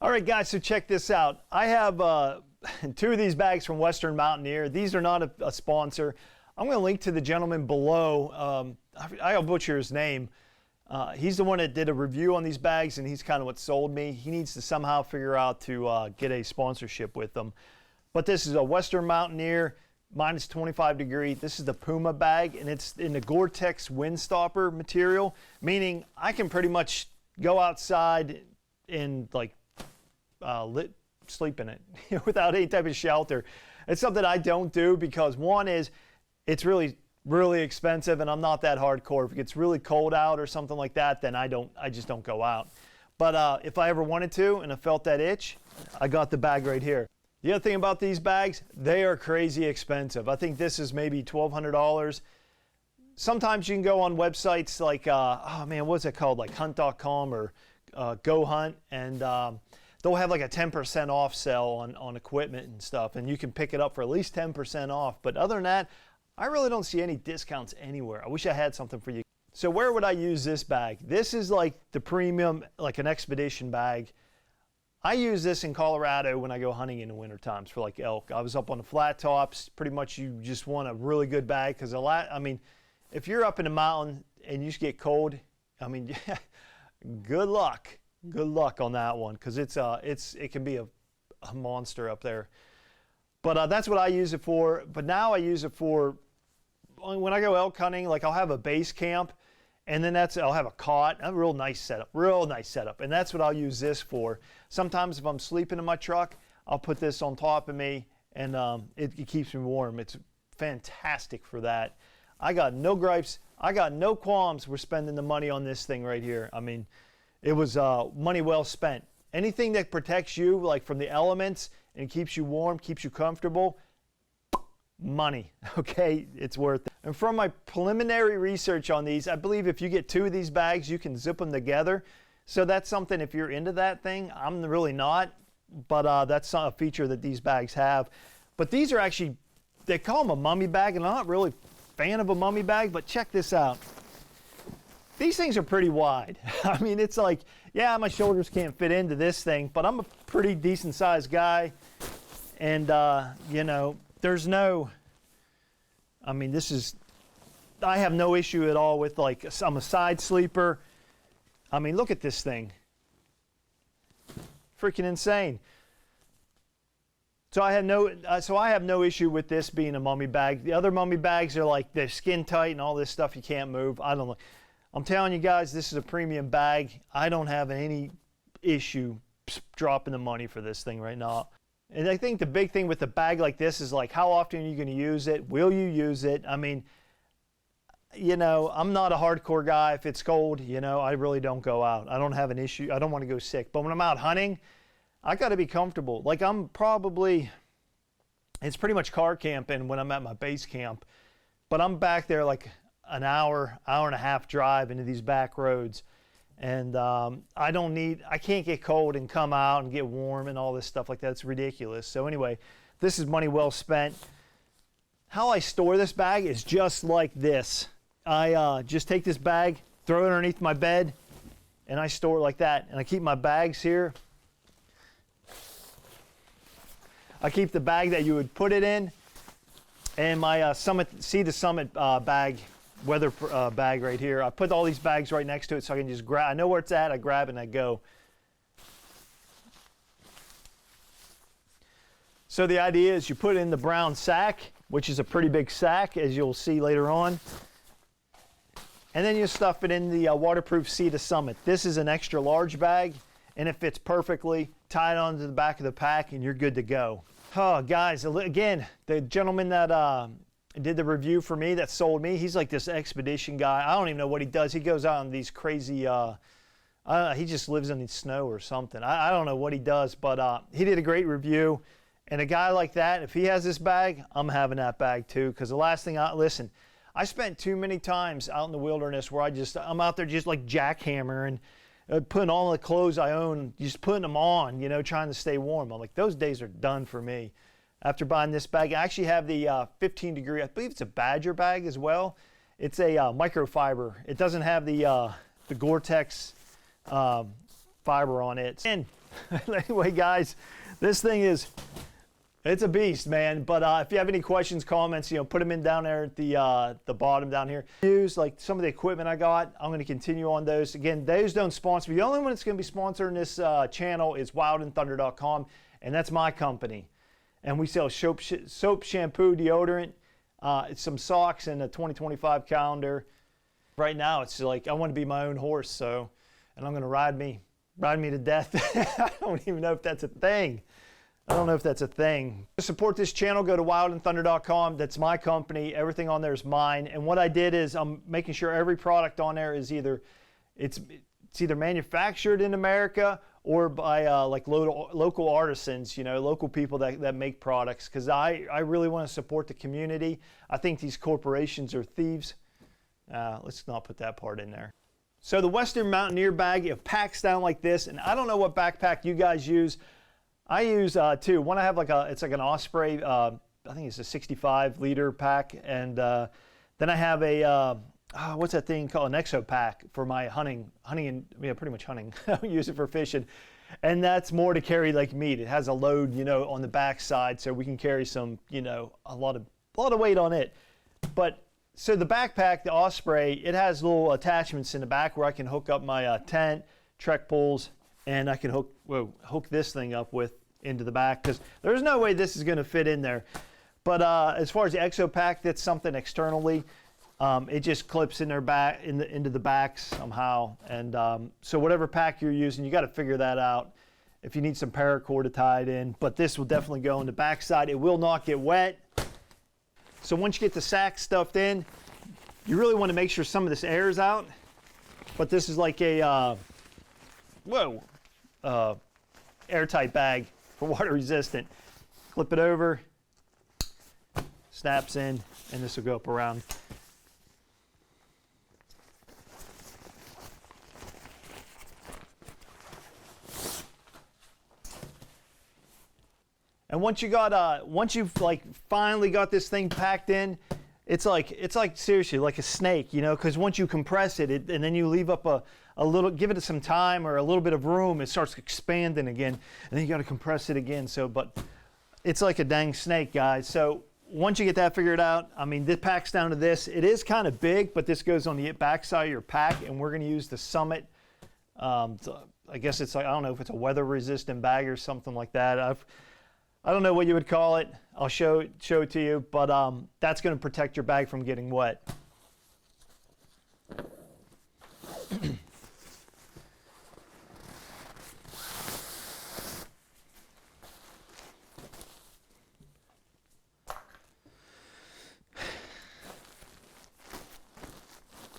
All right, guys, so check this out. I have two of these bags from Western Mountaineer. These are not a sponsor. I'm going to link to the gentleman below. I'll butcher his name. He's the one that did a review on these bags, and he's kind of what sold me. He needs to somehow figure out to get a sponsorship with them. But this is a Western Mountaineer, minus 25 degree. This is the Puma bag, and it's in the Gore-Tex windstopper material, meaning I can pretty much go outside and like sleep in it without any type of shelter. It's something I don't do because one is it's really expensive, and I'm not that hardcore. If it gets really cold out or something like that, then I just don't go out. But if I ever wanted to and I felt that itch, I got the bag right here. The other thing about these bags, they are crazy expensive. I think this is maybe $1,200. Sometimes you can go on websites like, oh man, what's it called? Like hunt.com or Go Hunt, and they'll have like a 10% off sale on equipment and stuff, and you can pick it up for at least 10% off. But other than that, I really don't see any discounts anywhere. I wish I had something for you. So where would I use this bag? This is like the premium, like an expedition bag. I use this in Colorado when I go hunting in the winter times for like elk. I was up on the flat tops. Pretty much you just want a really good bag because I mean, if you're up in the mountain and you just get cold, I mean, good luck. Good luck on that one because it can be a monster up there. But that's what I use it for. But now I use it for when I go elk hunting. Like I'll have a base camp, and then I'll have a cot, a real nice setup, and that's what I'll use this for. Sometimes if I'm sleeping in my truck, I'll put this on top of me, and it keeps me warm. It's fantastic for that. I got no gripes. I got no qualms with spending the money on this thing right here. I mean, it was money well spent. Anything that protects you, like from the elements, and keeps you warm, keeps you comfortable, money, okay? It's worth it. And from my preliminary research on these, I believe if you get two of these bags, you can zip them together. So that's something, if you're into that thing, I'm really not, but that's a feature that these bags have. But these are actually, they call them a mummy bag, and I'm not really a fan of a mummy bag, but check this out. These things are pretty wide. I mean, it's like, yeah, my shoulders can't fit into this thing, but I'm a pretty decent sized guy. And, you know, there's no, I mean, I have no issue at all with, like, I'm a side sleeper. I mean, look at this thing. Freaking insane. So I have no issue with this being a mummy bag. The other mummy bags are like, they're skin tight and all this stuff you can't move. I don't know. I'm telling you guys, this is a premium bag. I don't have any issue dropping the money for this thing right now. And I think the big thing with a bag like this is like, how often are you going to use it? Will you use it? I mean, you know, I'm not a hardcore guy. If it's cold, you know, I really don't go out. I don't have an issue. I don't want to go sick. But when I'm out hunting, I got to be comfortable. Like it's pretty much car camping when I'm at my base camp. But I'm back there like an hour and a half drive into these back roads. And I can't get cold and come out and get warm and all this stuff like that. It's ridiculous. So anyway, this is money well spent. How I store this bag is just like this. I just take this bag, throw it underneath my bed, and I store it like that. And I keep my bags here. I keep the bag that you would put it in, and my Sea to Summit bag, weather bag right here. I put all these bags right next to it so I can just grab. I know where it's at. I grab it and I go. So the idea is you put it in the brown sack, which is a pretty big sack, as you'll see later on. And then you stuff it in the waterproof Sea to Summit. This is an extra large bag, and it fits perfectly. Tie it onto the back of the pack, and you're good to go. Oh, guys, again, the gentleman that did the review for me, that sold me, he's like this expedition guy. I don't even know what he does. He goes out on these crazy, he just lives in the snow or something. I don't know what he does, but he did a great review. And a guy like that, if he has this bag, I'm having that bag too. Because the last thing, listen, I spent too many times out in the wilderness where I'm out there just like jackhammering, putting all the clothes I own, just putting them on, you know, trying to stay warm. I'm like, those days are done for me. After buying this bag, I actually have the 15 degree, I believe it's a Badger bag as well. It's a microfiber. It doesn't have the Gore-Tex fiber on it. And anyway, guys, this thing it's a beast, man. But if you have any questions, comments, put them in down there at the bottom down here. Use like some of the equipment I got. I'm going to continue on those. Again, those don't sponsor me. The only one that's going to be sponsoring this channel is wildandthunder.com, and that's my company. And we sell soap, shampoo, deodorant, some socks, and a 2025 calendar. Right now, it's like I want to be my own horse, so, and I'm going to ride me to death. I don't even know if that's a thing. I don't know if that's a thing. To support this channel, go to wildandthunder.com. That's my company. Everything on there is mine. And what I did is I'm making sure every product on there is either manufactured in America or by like local artisans, local people that make products. Because I really want to support the community. I think these corporations are thieves. Let's not put that part in there. So the Western Mountaineer bag, it packs down like this. And I don't know what backpack you guys use. I use two. One I have it's like an Osprey, I think it's a 65 liter pack. And then I have a, what's that thing called? An Exo pack for my hunting and, pretty much hunting. I don't use it for fishing. And that's more to carry like meat. It has a load, on the back side, so we can carry some, a lot of weight on it. But so the backpack, the Osprey, it has little attachments in the back where I can hook up my tent, trek poles, and I can hook this thing up into the back, because there's no way this is going to fit in there. But as far as the Exo pack, that's something externally. It just clips in their back into the back somehow. And so whatever pack you're using, you got to figure that out. If you need some paracord to tie it in, but this will definitely go on the back side. It will not get wet. So once you get the sack stuffed in, you really want to make sure some of this air is out. But this is like a airtight bag for water resistant. Flip it over, snaps in, and this will go up around. And once you've like finally got this thing packed in, it's like seriously like a snake, because once you compress it, and then you leave up a little, give it some time or a little bit of room, it starts expanding again, and then you got to compress it again. So, but it's like a dang snake, guys. So once you get that figured out, this packs down to this. It is kind of big, but this goes on the back side of your pack, and we're going to use the Summit. I guess it's like, I don't know if it's a weather resistant bag or something like that. I don't know what you would call it. I'll show it to you, but that's going to protect your bag from getting wet.